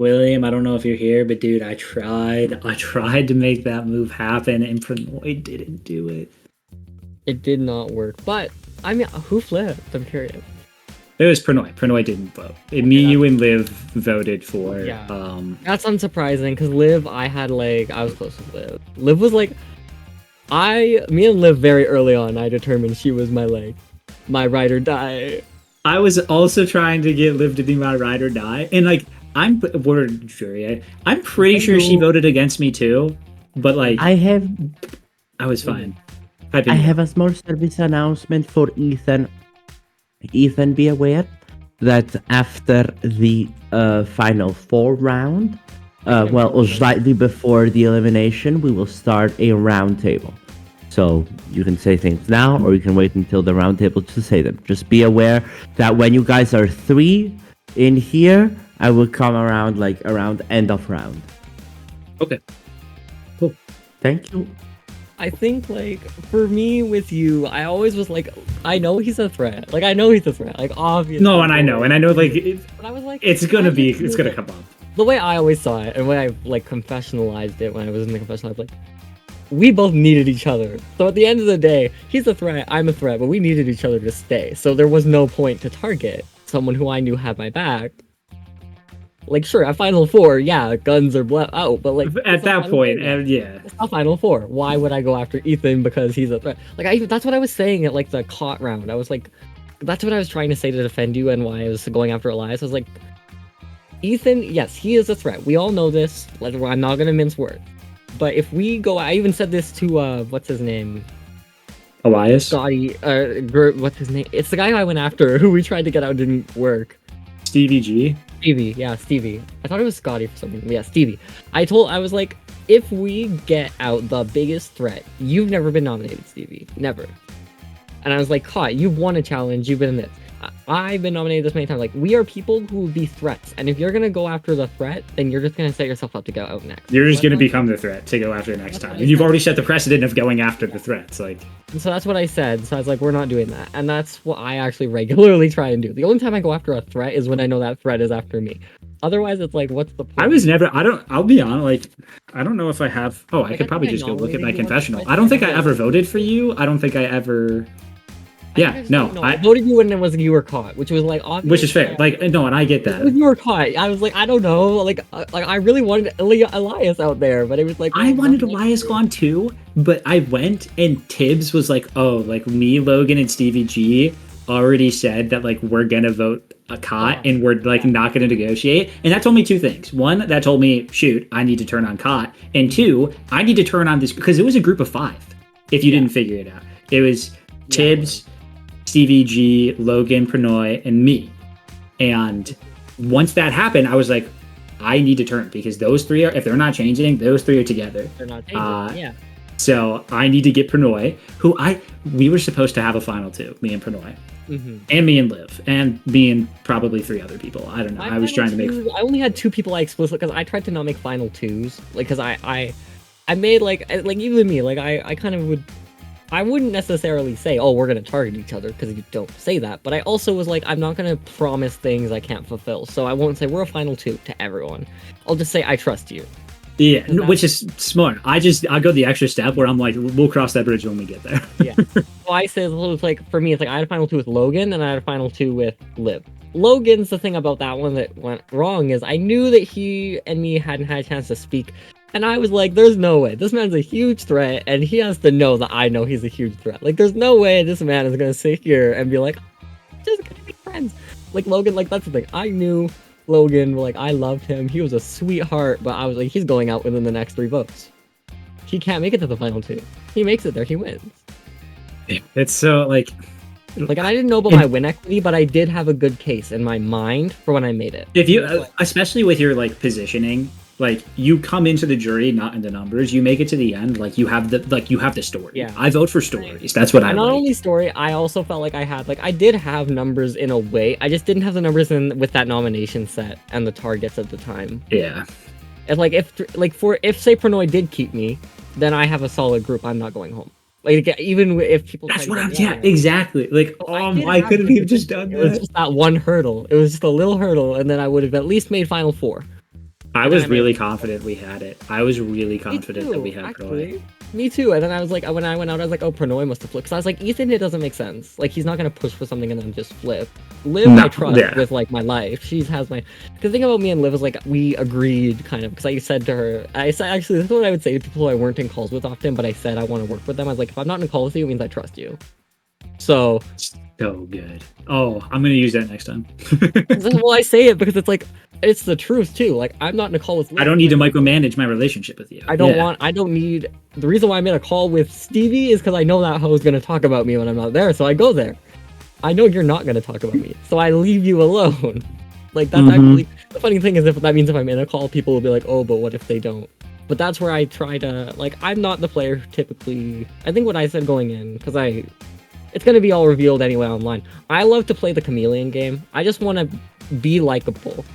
William, I don't know if you're here, but dude, I tried to make that move happen, and Pranoy didn't do it. It did not work. But I mean, who flipped? I'm curious. It was Pranoy. Pranoy didn't vote. Me, you, and Liv voted for. Yeah. That's unsurprising because Liv, I was close with Liv. Liv was like, me and Liv very early on, I determined she was my ride or die. I was also trying to get Liv to be my ride or die, and we're jury. I'm pretty sure she voted against me too, but I was fine. I have a small service announcement for Ethan. Ethan, be aware that after the final 4 round, or slightly before the elimination, we will start a round table. So you can say things now, or you can wait until the round table to say them. Just be aware that when you guys are 3 in here, I will come around around end of round. Okay. Cool. Thank you. I think for me with you, I always was I know he's a threat. I know he's a threat. Obviously. No, and I know, but I was it's gonna come up. The way I always saw it, and the way I confessionalized it when I was in the confessional, I was we both needed each other. So at the end of the day, he's a threat, I'm a threat, but we needed each other to stay. So there was no point to target someone who I knew had my back. Sure, at Final 4, yeah, guns are out, but at that point, yeah. It's not Final 4. Why would I go after Ethan because he's a threat? That's what I was saying at the Cott round. I was that's what I was trying to say to defend you and why I was going after Elias. I was Ethan, yes, he is a threat. We all know this. I'm not gonna mince words. But if we go, I even said this to what's his name? Elias? Scotty, what's his name? It's the guy I went after who we tried to get out didn't work. Stevie G? Stevie, yeah, Stevie. I thought it was Scotty for some reason. Yeah, Stevie. I was if we get out the biggest threat, you've never been nominated, Stevie. Never. And I was Cott, you've won a challenge, you've been in this. I've been nominated this many times. We are people who would be threats. And if you're going to go after the threat, then you're just going to set yourself up to go out next. You're just going to become the threat to go after next time. And you've already set the precedent of going after the threats. And so that's what I said. So I was we're not doing that. And that's what I actually regularly try and do. The only time I go after a threat is when I know that threat is after me. Otherwise, it's what's the point? I'll be honest, I don't know if I have, I could probably just go look at my confessional. I don't think I ever voted for you. I don't think I ever... Yeah, no. I voted you when it was you were caught, which was obvious. Which is fair. No, and I get that. When you were caught, I was I don't know. I really wanted Elias out there, but it was I wanted Elias gone too, but I went and Tibbs was me, Logan, and Stevie G already said that we're gonna vote a Cott and we're not gonna negotiate. And that told me 2 things. 1, that told me, shoot, I need to turn on Cott. And 2, I need to turn on this because it was a group of 5. If you didn't figure it out, it was Tibbs, Stevie G, Logan, Pranoy, and me. And once that happened, I was I need to turn because those 3 are, if they're not changing, those 3 are together. They're not changing, yeah. So I need to get Pranoy, who we were supposed to have a final 2, me and Pranoy. Mm-hmm. And me and Liv, and me and probably 3 other people. I don't know. I was trying to make... I only had 2 people I explicitly, because I tried to not make final 2s. Because I made, even me, I kind of would... I wouldn't necessarily say, oh, we're going to target each other, because you don't say that. But I also was I'm not going to promise things I can't fulfill. So I won't say we're a final 2 to everyone. I'll just say I trust you. Yeah, which is smart. I go the extra step where I'm we'll cross that bridge when we get there. Yeah. So I say for me, it's I had a final 2 with Logan, and I had a final 2 with Liv. Logan's the thing about that one that went wrong is I knew that he and me hadn't had a chance to speak. And I was there's no way. This man's a huge threat, and he has to know that I know he's a huge threat. There's no way this man is going to sit here and be just going to be friends. Logan, that's the thing. I knew Logan, I loved him. He was a sweetheart, but I was he's going out within the next 3 votes. He can't make it to the final 2. He makes it there, he wins. It's so, and I didn't know about my win equity, but I did have a good case in my mind for when I made it. If you, especially with your, positioning... you come into the jury not in the numbers, you make it to the end, you have the story. Yeah. I vote for stories. That's what I not only story, I also felt I had I did have numbers in a way. I just didn't have the numbers in with that nomination set and the targets at the time. Yeah. And if say Pranoy did keep me, then I have a solid group. I'm not going home. Even if people that's what I'm exactly. Why couldn't he have just done that? It was just that one hurdle. It was just a little hurdle, and then I would have at least made final 4. I And was then I made really a- confident we had it. I was really confident that we had Prannoy. actually. Me too. And then I was like, when I went out, I was like, oh, Prannoy must have flipped. Because I was like, Ethan, it doesn't make sense. Like, he's not gonna push for something and then just flip. Liv, No, I trust yeah. with like my life. She has my. The thing about me and Liv is like we agreed kind of because I said to her, I said actually this is what I would say to people who I weren't in calls with often, but I said I want to work with them. I was like, if I'm not in a call with you, it means I trust you. So So good. Oh, I'm gonna use that next time. well, I say it because it's like it's the truth too. Like I'm not in a call with. Liv. I don't need to micromanage my relationship with you. I don't Yeah. want. I don't need. The reason why I'm in a call with Stevie is because I know that hoe's gonna talk about me when I'm not there, so I go there. I know you're not gonna talk about me, so I leave you alone. Like that's actually the funny thing is if that means if I'm in a call, people will be like, oh, but what if they don't? But that's where I try to like. I'm not the player who typically. I think what I said going in because it's gonna be all revealed anyway online. I love to play the chameleon game. I just want to be likable,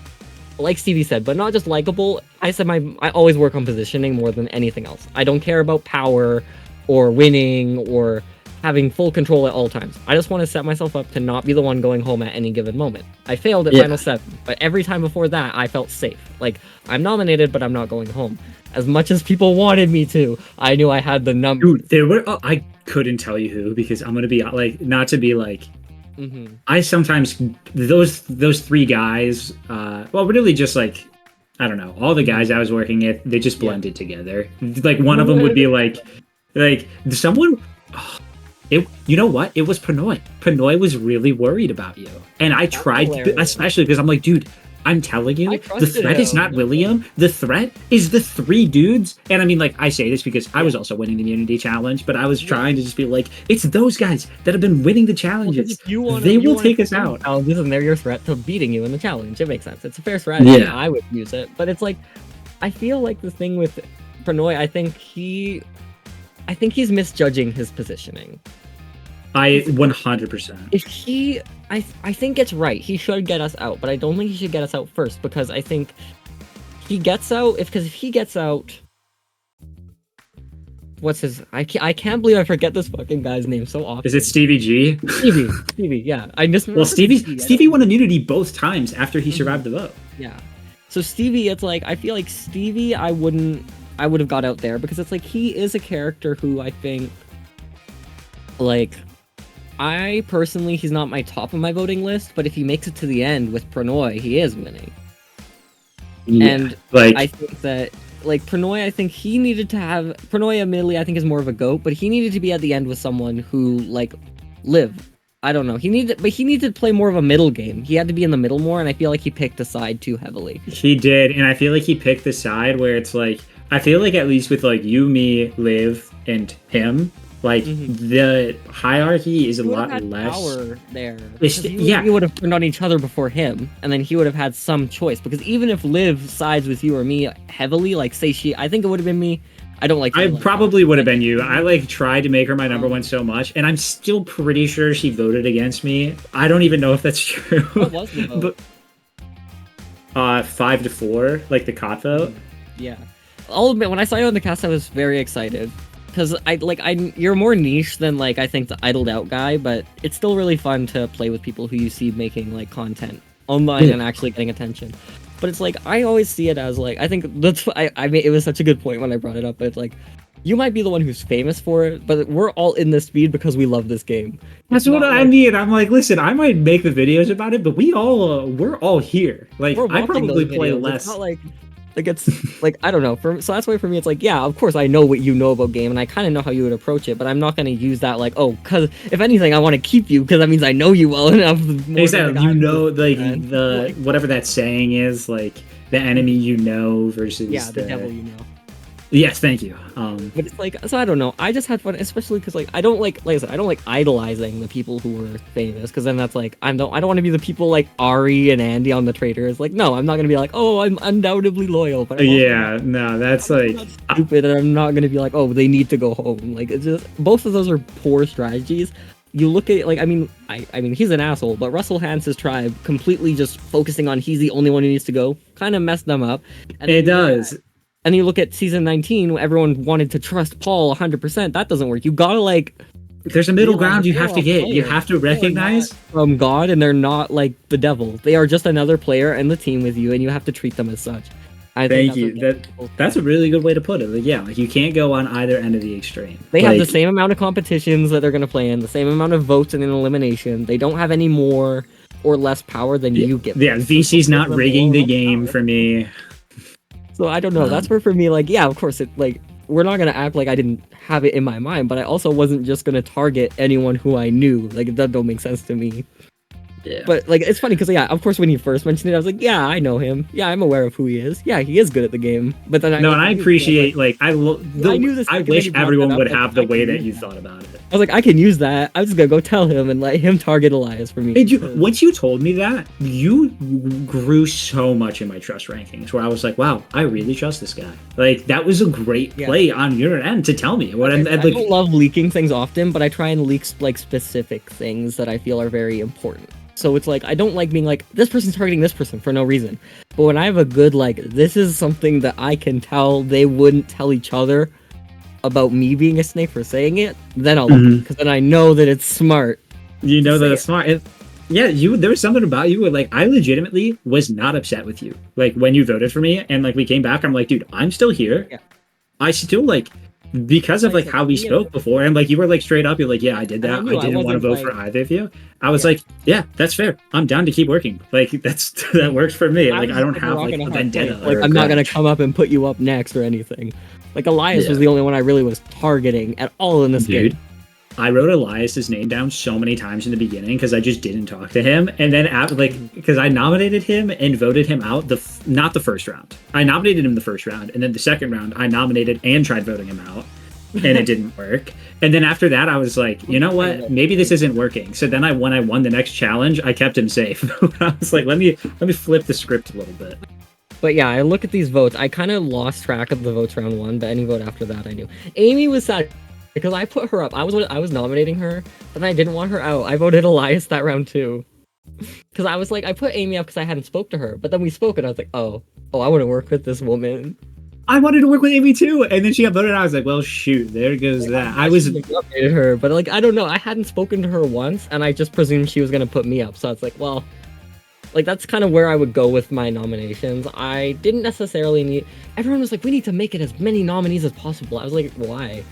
like Stevie said, but not just likable. I said I always work on positioning more than anything else. I don't care about power, or winning, or having full control at all times. I just want to set myself up to not be the one going home at any given moment. I failed at Final 7, but every time before that, I felt safe. Like, I'm nominated, but I'm not going home. As much as people wanted me to, I knew I had the number. Dude, there were. I couldn't tell you who because I'm gonna be like, not to be like. I sometimes those three guys. Well, really, just like I don't know. All the guys I was working with, they just blended together. Like one of them would be like someone. Oh, you know what? It was Prannoy. Prannoy was really worried about you, and I tried, especially because I'm like, dude. I'm telling you, the threat is not William. The threat is the three dudes. And I mean, like, I say this because I was also winning the Unity Challenge, but I was trying to just be like, it's those guys that have been winning the challenges. They will take us out. Challenges and they're your threat to beating you in the challenge. It makes sense. It's a fair strategy. Yeah. I would use it. But it's like, I feel like the thing with Prannoy, I think he's misjudging his positioning. I 100%. If I think it's right. He should get us out, but I don't think he should get us out first because I think he gets out if he gets out. What's his? I can't believe I forget this fucking guy's name so often. Is it Stevie G? Stevie. Yeah, I just well, Stevie won immunity both times after he survived the vote. Yeah, so Stevie, it's like I feel like Stevie, I would have got out there because it's like he is a character who I think like. I personally, he's not my top of my voting list, but if he makes it to the end with Prannoy, he is winning. Yeah, and like I think that, like Prannoy, I think he needed to have Prannoy. Admittedly, I think is more of a goat, but he needed to be at the end with someone who like Liv. I don't know. He needed to play more of a middle game. He had to be in the middle more, and I feel like he picked a side too heavily. He did, and I feel like he picked the side where it's like I feel like at least with like you, me, Liv, and him. Like the hierarchy is a lot less. Power there. You would have turned on each other before him, and then he would have had some choice. Because even if Liv sides with you or me heavily, like say I think it would have been me. I don't like. I probably would have been you. I like tried to make her my number one so much, and I'm still pretty sure she voted against me. I don't even know if that's true. What was the vote? But 5-4, like the Cott vote. Yeah, I'll admit when I saw you on the cast, I was very excited. Because you're more niche than like I think the idled out guy, but it's still really fun to play with people who you see making like content online and actually getting attention. But it's like I always see it as like I think that's I mean it was such a good point when I brought it up. But it's like you might be the one who's famous for it, but we're all in this speed because we love this game. That's what I mean. I'm like, listen, I might make the videos about it, but we're all here. Like I probably play less. It's not like it's like I don't know. So that's why for me it's like yeah, of course I know what you know about game and I kind of know how you would approach it, but I'm not gonna use that like because if anything I want to keep you because that means I know you well enough. Exactly, you know the whatever that saying is like the enemy you know versus the devil you know. Yes, thank you. But it's like so I don't know. I just had fun, especially because like I don't like I said I don't like idolizing the people who were famous because then that's like I don't want to be the people like Ari and Andy on the Traitors. Like no, I'm not gonna be like oh I'm undoubtedly loyal. But that's like stupid, and I'm not gonna be like oh they need to go home. Like it's just both of those are poor strategies. You look at like I mean he's an asshole, but Russell Hance's tribe completely just focusing on he's the only one who needs to go kind of messed them up. And it does. And you look at season 19, where everyone wanted to trust Paul 100%. That doesn't work. You gotta like. There's a middle ground you have to get. You have to recognize from God, and they're not like the devil. They are just another player in the team with you, and you have to treat them as such. I think Thank you. that's what That's a really good way to put it. Like, yeah, like you can't go on either end of the extreme. they have the Like, same amount of competitions that they're going to play in, the same amount of votes in an elimination. They don't have any more or less power than you give. Yeah, VC's not rigging the game for me. So I don't know. That's where for me, like, yeah, of course, it like we're not gonna act like I didn't have it in my mind, but I also wasn't just gonna target anyone who I knew. Like that don't make sense to me. Yeah. But like it's funny because yeah, of course when you first mentioned it, I was like, yeah, I know him. Yeah, I'm aware of who he is. Yeah, he is good at the game. But then I appreciate I knew this I second wish that you brought everyone that up, would like, have the I way can that use you that. thought about it. I was like, I can use that. I'm just gonna go tell him and let him target Elias for me. And once you told me that, you grew so much in my trust rankings. Where I was like, wow, I really trust this guy. Like that was a great play on your end to tell me what I'm. I don't love leaking things often, but I try and leak like specific things that I feel are very important. So it's like I don't like being like this person's targeting this person for no reason. But when I have a good like this is something that I can tell they wouldn't tell each other about me being a snake for saying it, then I'll because then I know that it's smart. You know that it's smart. Yeah, there was something about you where like I legitimately was not upset with you. Like when you voted for me and like we came back, I'm like, dude, I'm still here. Yeah. I still like because of like how we spoke before and like you were like straight up, you're like, yeah, I did that. I didn't want to vote for either of you. I was like, yeah, that's fair. I'm down to keep working. Like that works for me. Like I don't have like a vendetta. Like I'm not gonna come up and put you up next or anything. Like Elias was the only one I really was targeting at all in this game. I wrote Elias's name down so many times in the beginning because I just didn't talk to him, and then because I nominated him and voted him out not the first round. I nominated him the first round, and then the second round I nominated and tried voting him out, and it didn't work. And then after that, I was like, you know what? Maybe this isn't working. So then when I won the next challenge, I kept him safe. I was like, let me flip the script a little bit. But yeah, I look at these votes. I kind of lost track of the votes round one, but any vote after that I knew. Amy was sad because I put her up. I was nominating her, but then I didn't want her out. I voted Elias that round too. Because I was like, I put Amy up because I hadn't spoke to her. But then we spoke and I was like, oh, I want to work with this woman. I wanted to work with Amy too. And then she got voted out. I was like, well, shoot, there goes that. I was nominated her, but like, I don't know. I hadn't spoken to her once and I just presumed she was going to put me up. So it's like, well, like that's kind of where I would go with my nominations. I didn't necessarily need, everyone was like, we need to make it as many nominees as possible. I was like, why?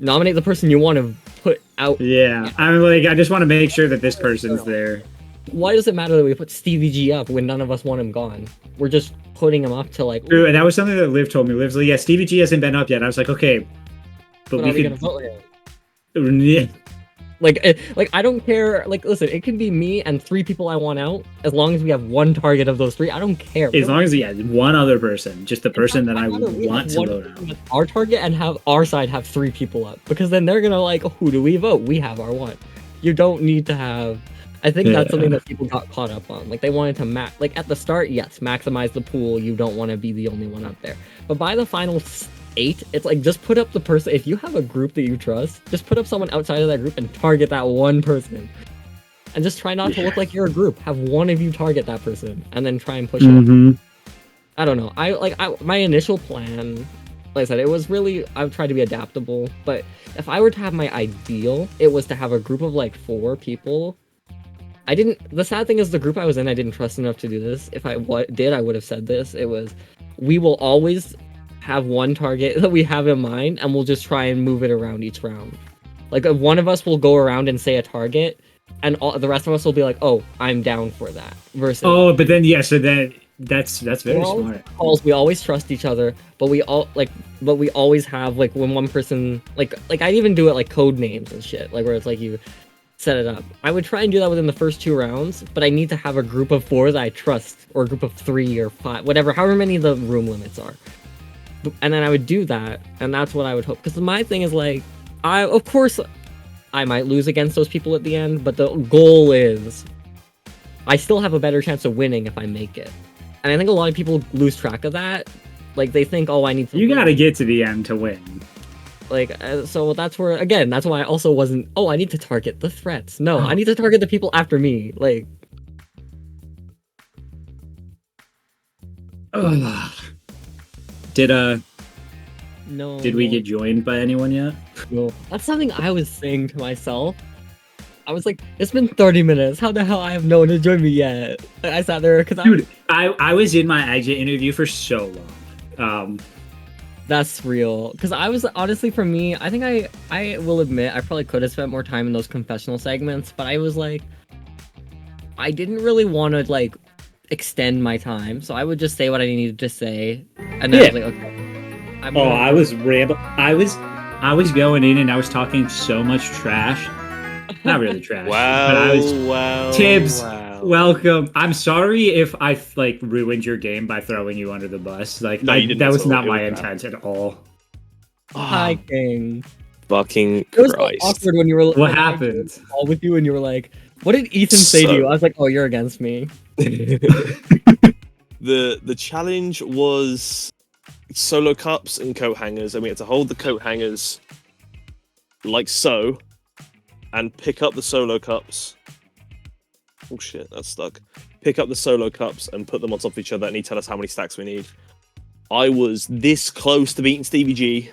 Nominate the person you want to put out. Yeah, I'm like, I just want to make sure that this person's there. Why does it matter that we put Stevie G up when none of us want him gone? We're just putting him up to like. True, and that was something that Liv told me. Liv's like, yeah, Stevie G hasn't been up yet. I was like, okay, but we could. Yeah. Like I don't care. Like, listen, it can be me and 3 people I want out. As long as we have one target of those 3, I don't care. As long as one other person, just the person that I want to vote out. Our target and have our side have 3 people up, because then they're gonna like, who do we vote? We have our one. You don't need to have. I think that's something that people got caught up on. Like they wanted to like at the start, yes, maximize the pool. You don't want to be the only one up there. But by the final 8, it's like just put up the person. If you have a group that you trust, just put up someone outside of that group and target that one person. And just try not to look like you're a group. Have one of you target that person and then try and push it. I don't know. My initial plan, like I said, it was really, I've tried to be adaptable, but if I were to have my ideal, it was to have a group of like 4 people. The sad thing is the group I was in, I didn't trust enough to do this. If I did, I would have said this. It was, we will always have one target that we have in mind, and we'll just try and move it around each round. Like if one of us will go around and say a target, and the rest of us will be like, "Oh, I'm down for that." Versus, but then so then that's very smart. We always trust each other, but we always have like when one person like I even do it like code names and shit, like where it's like you set it up. I would try and do that within the first 2 rounds, but I need to have a group of 4 that I trust, or a group of 3 or 5, whatever, however many the room limits are. And then I would do that, and that's what I would hope. Because my thing is like, of course, I might lose against those people at the end, but the goal is, I still have a better chance of winning if I make it. And I think a lot of people lose track of that. Like they think, oh, I need to. You gotta get to the end to win. Like, so that's where, again, that's why I also wasn't, I need to target the threats. No, I need to target the people after me. Like, Did we get joined by anyone yet? No. That's something I was saying to myself. I was like, it's been 30 minutes. How the hell I have no one to join me yet? Like, I sat there because Dude, I was in my exit interview for so long. That's real. Because I was honestly, for me, I think I will admit I probably could have spent more time in those confessional segments, but I was like, I didn't really want to like extend my time, so I would just say what I needed to say, and then I was like, okay. I was I was going in and I was talking so much trash. Not really trash. But I was Tibbs, welcome. I'm sorry if I like ruined your game by throwing you under the bus. Like that was not my intent at all. Hi, King. Fucking It was so Christ. awkward when you were. What happened? All with you, and you were like, "What did Ethan say to you?" I was like, "Oh, you're against me." The challenge was solo cups and coat hangers, and we had to hold the coat hangers like so, and pick up the solo cups. Oh shit, that's stuck. Pick up the solo cups and put them on top of each other, and he'd tell us how many stacks we need. I was this close to beating Stevie G.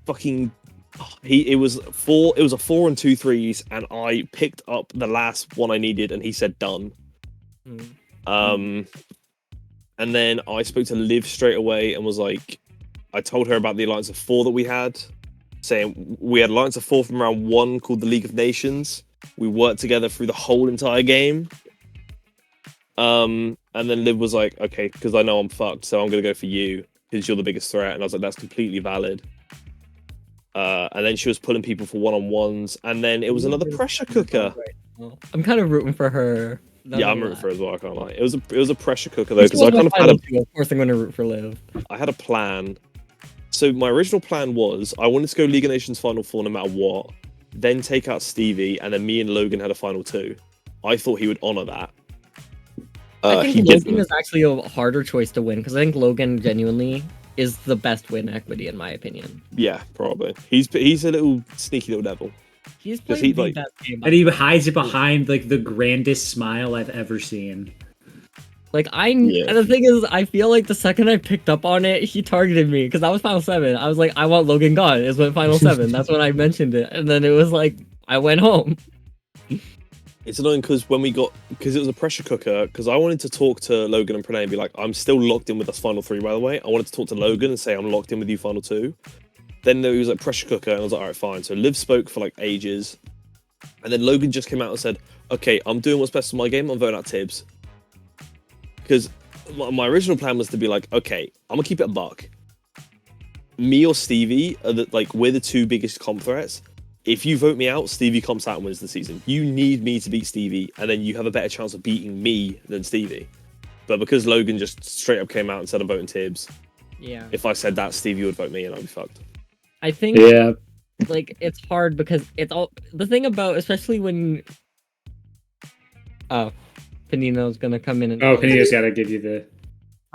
Fucking, it was a 4 and 2 threes, and I picked up the last one I needed, and he said done. And then I spoke to Liv straight away and was like, I told her about the Alliance of 4 that we had, saying we had Alliance of 4 from round 1 called the League of Nations. We worked together through the whole entire game. And then Liv was like, okay, because I know I'm fucked, so I'm going to go for you because you're the biggest threat. And I was like, that's completely valid. And then she was pulling people for one-on-ones, and then it was another pressure cooker. I'm kind of rooting for her. Yeah, I'm rooting for her as well. I can't lie. It was a pressure cooker though, because I kind of had Of course, I'm going to root for Liv. I had a plan. So my original plan was I wanted to go League of Nations Final 4 no matter what, then take out Stevie, and then me and Logan had a Final 2. I thought he would honor that. I think Logan is actually a harder choice to win, because I think Logan genuinely is the best win equity in my opinion. Yeah, probably. He's a little sneaky little devil. He's played the best game. And he hides it behind like the grandest smile I've ever seen. Like and the thing is, I feel like the second I picked up on it, he targeted me because that was Final 7. I was like, I want Logan gone. Is when Final 7. That's when I mentioned it, and then it was like I went home. It's annoying because because it was a pressure cooker, because I wanted to talk to Logan and Pranay and be like, I'm still locked in with us Final 3, by the way. I wanted to talk to Logan and say I'm locked in with you Final 2. Then there was like pressure cooker, and I was like, all right, fine. So Liv spoke for like ages, and then Logan just came out and said, okay, I'm doing what's best for my game. I'm voting out Tibbs. Because my original plan was to be like, okay, I'm gonna keep it a buck. Me or Stevie are we're the two biggest comp threats. If you vote me out, Stevie comes out and wins the season. You need me to beat Stevie, and then you have a better chance of beating me than Stevie. But because Logan just straight up came out and said I'm voting Tibbs, yeah. If I said that, Stevie would vote me, and I'd be fucked. I think like it's hard because it's all the thing about, especially when Panino's gonna come in and Panino's gotta give you the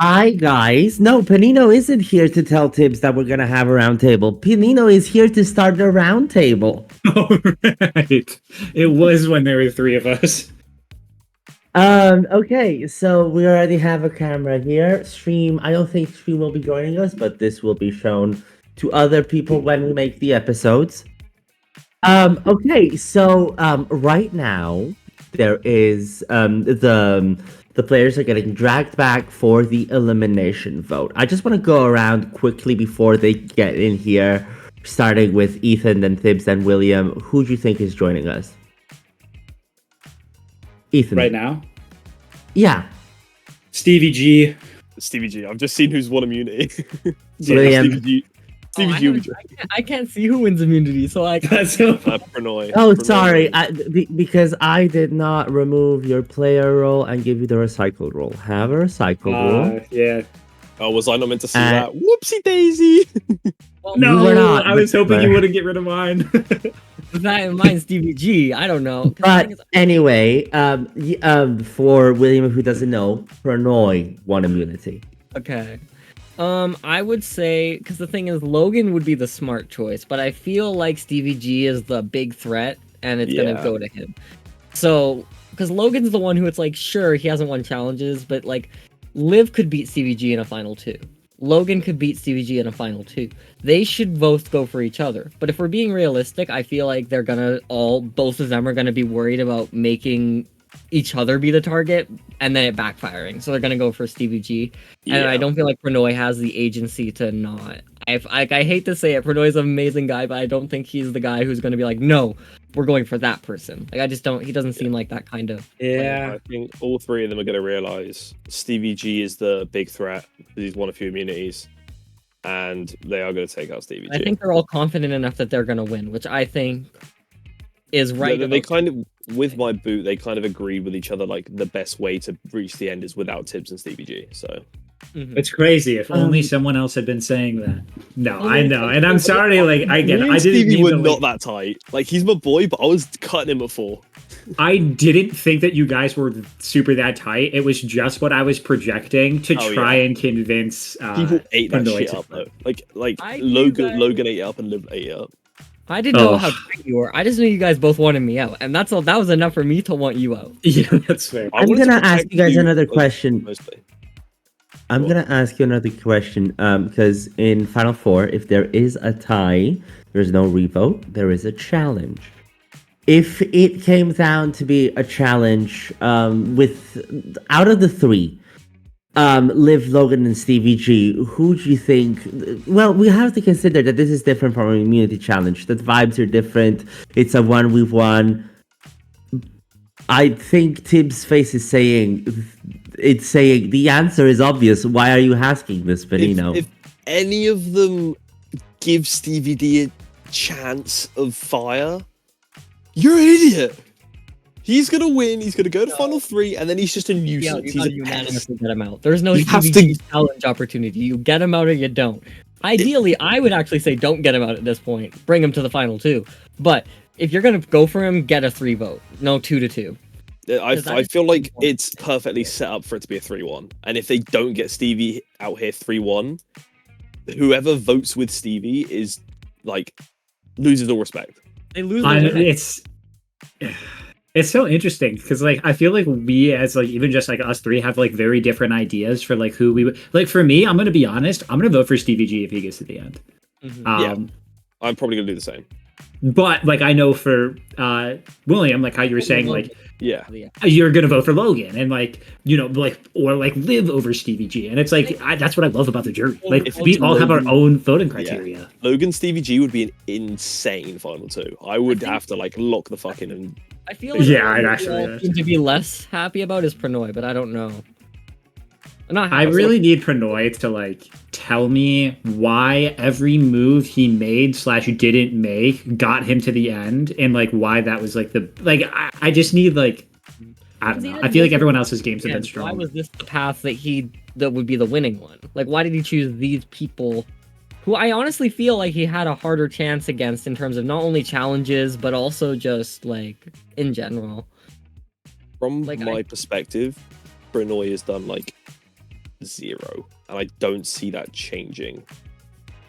Hi guys. No, Panino isn't here to tell Tibbs that we're gonna have a round table. Panino is here to start a round table. Oh, right. It was when there were 3 of us. Okay, so we already have a camera here. Stream, I don't think Stream will be joining us, but this will be shown to other people when we make the episodes. Okay, so right now there is the players are getting dragged back for the elimination vote. I just want to go around quickly before they get in here, starting with Ethan, then Tibbs, then William. Who do you think is joining us? Ethan. Right now? Yeah. Stevie G. Stevie G. I've just seen who's won immunity. William. Stevie G. I can't see who wins immunity, so I can't. Pranay. Oh, sorry. Because I did not remove your player role and give you the recycled role. Have a recycled role. Yeah. Oh, was I not meant to see that? Whoopsie daisy. Well, no, you were not, I was hoping you wouldn't get rid of mine. Mine's Stevie G. I don't know. But anyway, for William, who doesn't know, Pranay won immunity. Okay. I would say, because the thing is, Logan would be the smart choice, but I feel like Stevie G is the big threat, and it's gonna go to him. So, because Logan's the one who it's like, sure, he hasn't won challenges, but like, Liv could beat Stevie G in a Final 2. Logan could beat Stevie G in a final 2. They should both go for each other. But if we're being realistic, I feel like both of them are gonna be worried about making each other be the target and then it backfiring. So they're gonna go for Stevie G. And I don't feel like Pranoy has the agency to not. I hate to say it, Pranoy's an amazing guy, but I don't think he's the guy who's gonna be like, no, we're going for that person. Like I just don't. He doesn't seem like that kind of. Yeah. I think all three of them are going to realize Stevie G is the big threat because he's won a few immunities, and they are going to take out Stevie G. I think they're all confident enough that they're going to win, which I think is right. They kind of, with my boot, they kind of agreed with each other. Like the best way to reach the end is without Tibbs and Stevie G. So. It's crazy. If only someone else had been saying that. No, I know, and I'm sorry. Like I get, I didn't Stevie mean were to, not that tight. Like he's my boy, but I was cutting him before. I didn't think that you guys were super that tight. It was just what I was projecting to try and convince. People ate that shit up though. Like Logan ate it up and Liv ate it up. I didn't know how tight you were. I just knew you guys both wanted me out, and that's all. That was enough for me to want you out. Yeah, that's fair. I'm gonna ask you guys another question. Mostly. I'm gonna ask you another question, because in Final Four, if there is a tie, there's no revote. There is a challenge. If it came down to be a challenge, with out of the three, Liv, Logan, and Stevie G, who do you think? Well, we have to consider that this is different from an immunity challenge. The vibes are different. It's a 1v1. I think Tibbs' face is saying, the answer is obvious. Why are you asking this, Benino? If any of them give Stevie D a chance of fire, you're an idiot. He's gonna win. He's gonna go to final 3, and then he's just a nuisance. You he's a unanimously get him out. There's no You have Stevie G challenge opportunity. You get him out or you don't. Ideally, I would actually say don't get him out at this point. Bring him to the final 2. But if you're gonna go for him, get a 3 vote. No 2-2. I feel like it's perfectly set up for it to be a 3-1. And if they don't get Stevie out here 3-1, whoever votes with Stevie is like loses all respect. They lose. It's so interesting because like I feel like we as like even just like us three have like very different ideas for like who we would like. For me, I'm gonna be honest. I'm gonna vote for Stevie G if he gets to the end. Yeah, I'm probably gonna do the same. But like I know for William, like how you were saying, like yeah, you're gonna vote for Logan and like like or like Liv over Stevie G, and it's like that's what I love about the jury. Like we all have our own voting criteria. Yeah. Logan Stevie G would be an insane final 2. I would have to like lock the fuck in and. I feel like I'd actually to be less happy about is Pranoy, but I don't know. I really need Pranoy to like tell me why every move he made / didn't make got him to the end, and like why that was like the like I just need like I don't know. I feel like everyone else's games have been strong. Why was this the path that would be the winning one? Like why did he choose these people? Who I honestly feel like he had a harder chance against in terms of not only challenges, but also just, like, in general. From like, my perspective, Pranoy has done, like, 0. And I don't see that changing.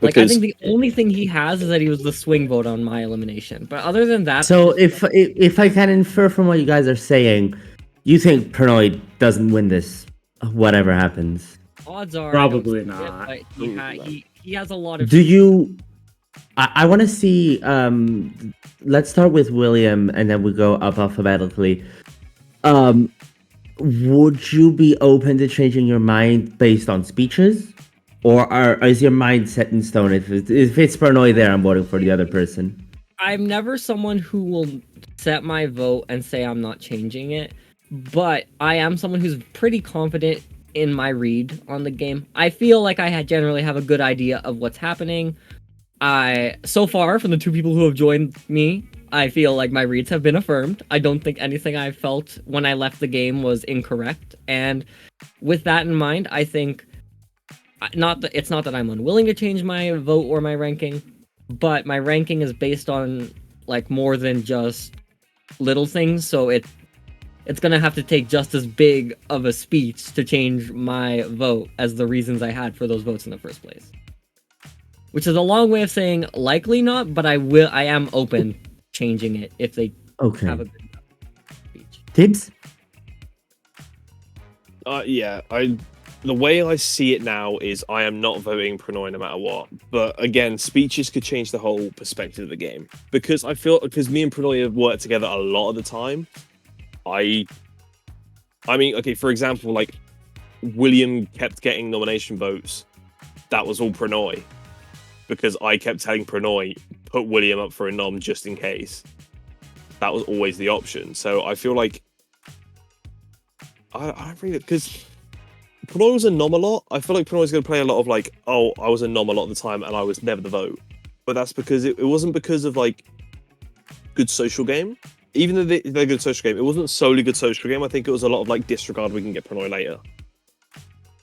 Like, I think the only thing he has is that he was the swing vote on my elimination. But other than that... So, if I can infer from what you guys are saying, you think Pranoy doesn't win this, whatever happens? Odds are... Probably not. He has a lot of... Do you... I want to see... let's start with William, and then we go up alphabetically. Would you be open to changing your mind based on speeches? Or is your mind set in stone? If it's Pranoy there, I'm voting for the other person. I'm never someone who will set my vote and say I'm not changing it. But I am someone who's pretty confident in my read on the game. I feel like I generally have a good idea of what's happening. So far, from the 2 people who have joined me, I feel like my reads have been affirmed. I don't think anything I felt when I left the game was incorrect. And with that in mind, I think it's not that I'm unwilling to change my vote or my ranking, but my ranking is based on like more than just little things. So it's going to have to take just as big of a speech to change my vote as the reasons I had for those votes in the first place. Which is a long way of saying likely not, but I am open changing it if they have a good speech. Tibbs? Yeah, I the way I see it now is I am not voting Prannoy no matter what. But again, speeches could change the whole perspective of the game. Because because me and Prannoy have worked together a lot of the time, I mean, okay, for example, like William kept getting nomination votes. That was all Prannoy. Because I kept telling Prannoy, put William up for a nom just in case. That was always the option. So I feel like I don't really, because Prannoy was a nom a lot. I feel like Prannoy's going to play a lot of like, oh, I was a nom a lot of the time and I was never the vote. But that's because it wasn't because of like good social game. Even though they're good social game, it wasn't solely good social game. I think it was a lot of like disregard. We can get Prannoy later.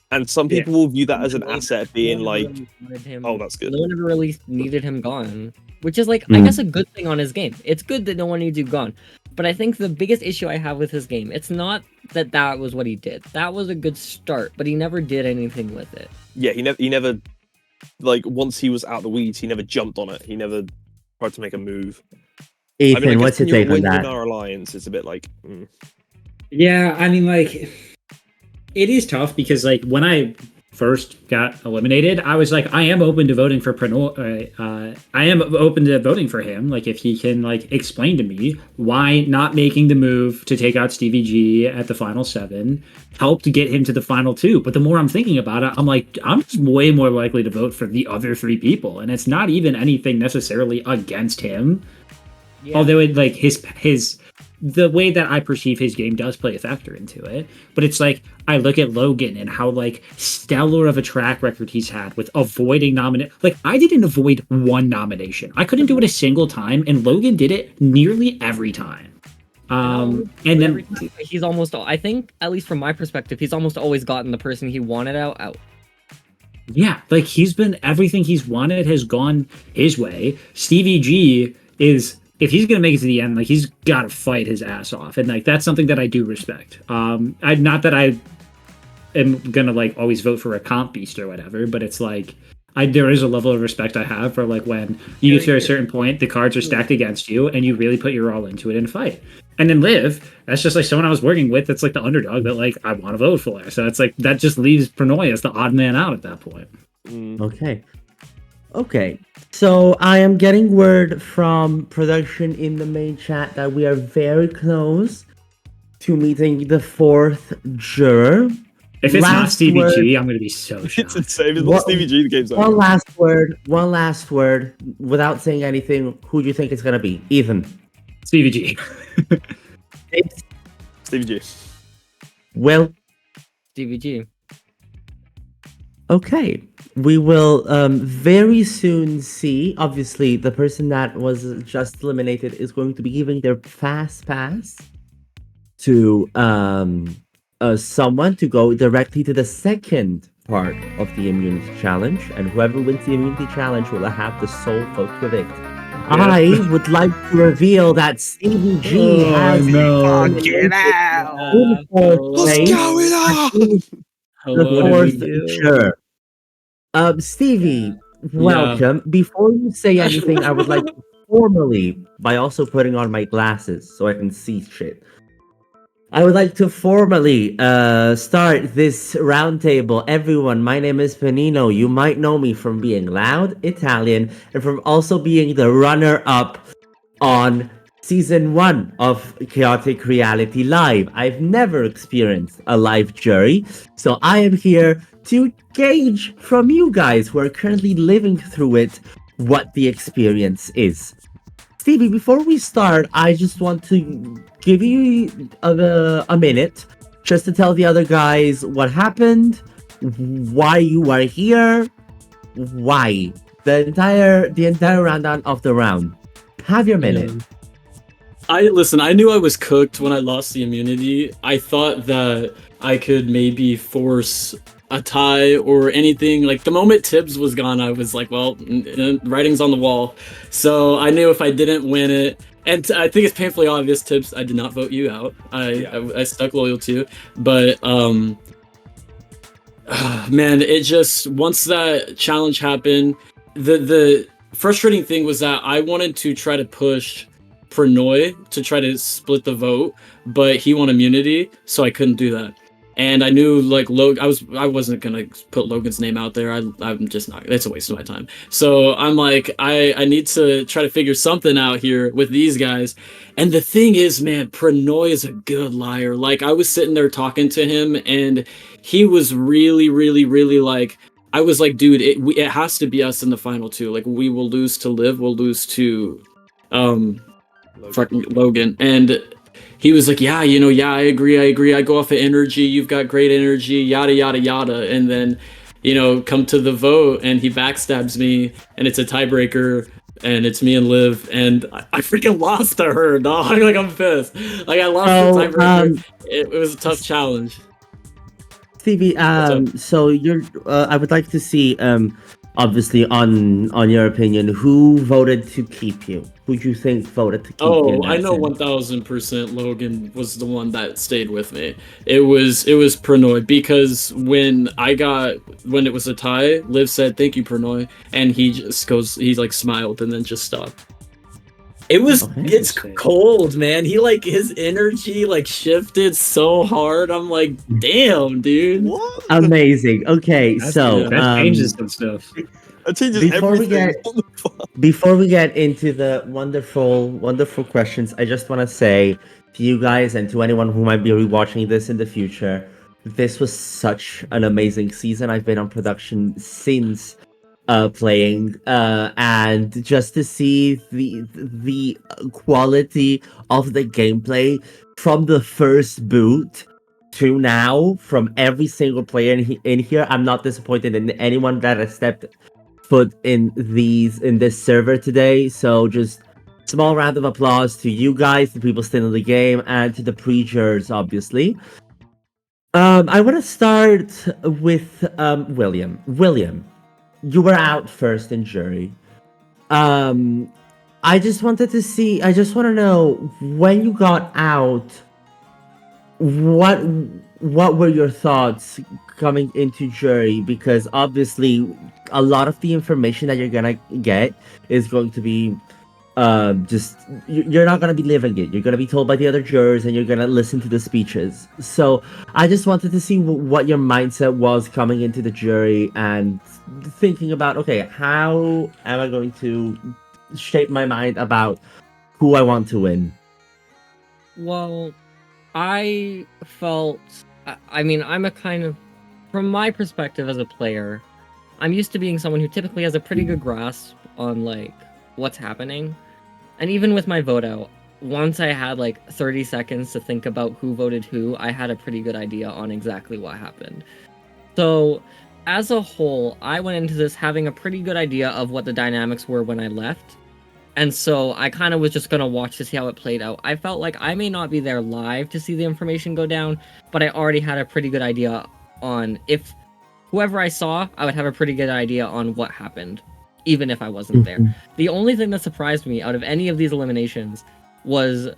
And some people will view that as an asset, being like, oh, that's good. No one ever really needed him gone, which is like, I guess, a good thing on his game. It's good that no one needs you gone. But I think the biggest issue I have with his game, it's not that was what he did. That was a good start, but he never did anything with it. Yeah, he never, like, once he was out the weeds, he never jumped on it. He never tried to make a move. Ethan, I mean, what's your take on that? Our alliance, it's a bit like, Yeah, I mean, like, it is tough because, like, when I first got eliminated, I was like, I am open to voting for Prannoy. I am open to voting for him. Like, if he can, like, explain to me why not making the move to take out Stevie G at the final 7 helped get him to the final 2. But the more I'm thinking about it, I'm like, I'm just way more likely to vote for the other 3 people. And it's not even anything necessarily against him. Yeah. Although it, like, his the way that I perceive his game does play a factor into it. But it's like, I look at Logan and how, like, stellar of a track record he's had with avoiding nomination. Like, I didn't avoid one nomination. I couldn't do it a single time, and Logan did it nearly every time. And then he's almost, I think, at least from my perspective, he's almost always gotten the person he wanted out. Yeah, like, he's been, everything he's wanted has gone his way. Stevie G is, if he's gonna make it to the end, like, he's gotta fight his ass off, and like, that's something that I do respect. Not that I am gonna, like, always vote for a comp beast or whatever, but it's like, there is a level of respect I have for, like, when you get to a certain point, the cards are stacked against you, and you really put your all into it in a fight. And then Liv, that's just like someone I was working with. That's like the underdog that, like, I want to vote for. So it's like, that just leaves Prannoy as the odd man out at that point. Okay, so I am getting word from production in the main chat that we are very close to meeting the 4th juror. If it's not Stevie G, I'm going to be so shocked. It's insane. It's not Stevie G, the game's over. One last word, without saying anything, who do you think it's going to be? Ethan. Stevie G. Stevie G. Will. Stevie G. Okay, we will very soon see. Obviously, the person that was just eliminated is going to be giving their fast pass to someone to go directly to the second part of the immunity challenge, and whoever wins the immunity challenge will have the sole vote to evict. I would like to reveal that Stevie G has Fucking out! What's going on? The 4th juror. Stevie, welcome. Before you say anything, I would like to formally, by also putting on my glasses so I can see shit, I would like to formally start this roundtable. Everyone, my name is Panino. You might know me from being loud, Italian, and from also being the runner-up on Season 1 of Chaotic Reality Live. I've never experienced a live jury, so I am here to gauge from you guys who are currently living through it what the experience is. Stevie, before we start, I just want to give you a minute just to tell the other guys what happened, why you are here, why. The entire rundown of the round. Have your minute. I knew I was cooked when I lost the immunity. I thought that I could maybe force a tie or anything. Like, the moment Tibbs was gone, I was like, well, writing's on the wall. So I knew if I didn't win it, and I think it's painfully obvious, Tibbs, I did not vote you out. I stuck loyal to you. But man, it just, once that challenge happened, the frustrating thing was that I wanted to try to push Prannoy to try to split the vote, but he won immunity, so I couldn't do that. and I knew like I wasn't gonna put Logan's name out there. I'm just not. It's a waste of my time. So I'm like, I need to try to figure something out here with these guys. And the thing is, man, Pranoy is a good liar. Like I was sitting there talking to him, and he was really, really, really like. I was like, dude, it has to be us in the final two. Like we will lose to Liv, we'll lose to fucking Logan. And he was like, yeah, yeah, I agree. I go off of energy. You've got great energy, yada, yada, yada. And then, come to the vote and he backstabs me and it's a tiebreaker and it's me and Liv. And I freaking lost to her, dog. Like, I'm pissed. Like, I lost the tiebreaker. It was a tough challenge. Stevie, so I would like to see, obviously, on your opinion, who voted to keep you? Who do you think voted to keep you? Oh, I know 1000% Logan was the one that stayed with me. It was Pranoy, because when it was a tie, Liv said, "Thank you, Pranoy," and he like smiled and then just stopped. It's cold, man. He like his energy like shifted so hard. I'm like, damn, dude. What? Amazing. Okay, so that changes some stuff. It changes everything. Before we get into the wonderful questions, I just want to say to you guys and to anyone who might be rewatching this in the future, this was such an amazing season. I've been on production since playing, and just to see the quality of the gameplay from the first boot to now, from every single player in here, I'm not disappointed in anyone that has stepped foot in this server today. So just small round of applause to you guys, the people still in the game, and to the pre-jurors, obviously. I want to start with William. William, you were out first in jury. I just want to know, when you got out, what were your thoughts coming into jury? Because obviously a lot of the information that you're gonna get is going to be you're not gonna be living it. You're gonna be told by the other jurors and you're gonna listen to the speeches. So I just wanted to see what your mindset was coming into the jury and thinking about, okay, how am I going to shape my mind about who I want to win? Well, I felt, I mean, I'm a kind of, from my perspective as a player, I'm used to being someone who typically has a pretty good grasp on, like, what's happening. And even with my vote out, once I had, like, 30 seconds to think about who voted who, I had a pretty good idea on exactly what happened. So, as a whole, I went into this having a pretty good idea of what the dynamics were when I left. And so I kind of was just going to watch to see how it played out. I felt like I may not be there live to see the information go down, but I already had a pretty good idea on if whoever I saw, I would have a pretty good idea on what happened, even if I wasn't there. The only thing that surprised me out of any of these eliminations was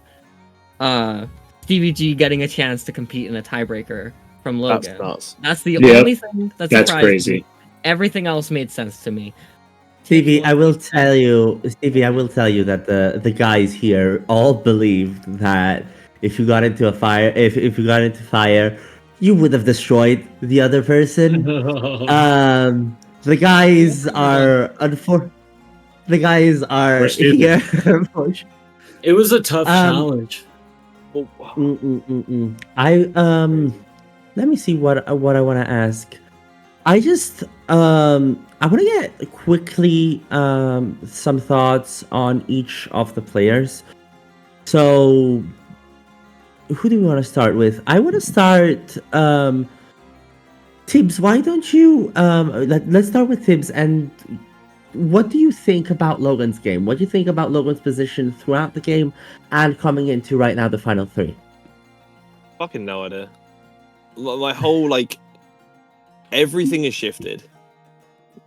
Stevie G getting a chance to compete in a tiebreaker from Logan. That's the only thing that surprised me. Everything else made sense to me. Stevie, I will tell you that the guys here all believed that if you got into fire, you would have destroyed the other person. The guys are here. It was a tough challenge. Let me see what I want to ask. I just I want to get quickly some thoughts on each of the players. So who do we want to start with? I want to start Tibbs. Why don't you let's start with Tibbs. And what do you think about Logan's game? What do you think about Logan's position throughout the game and coming into right now the final three? Fucking no idea. My whole everything has shifted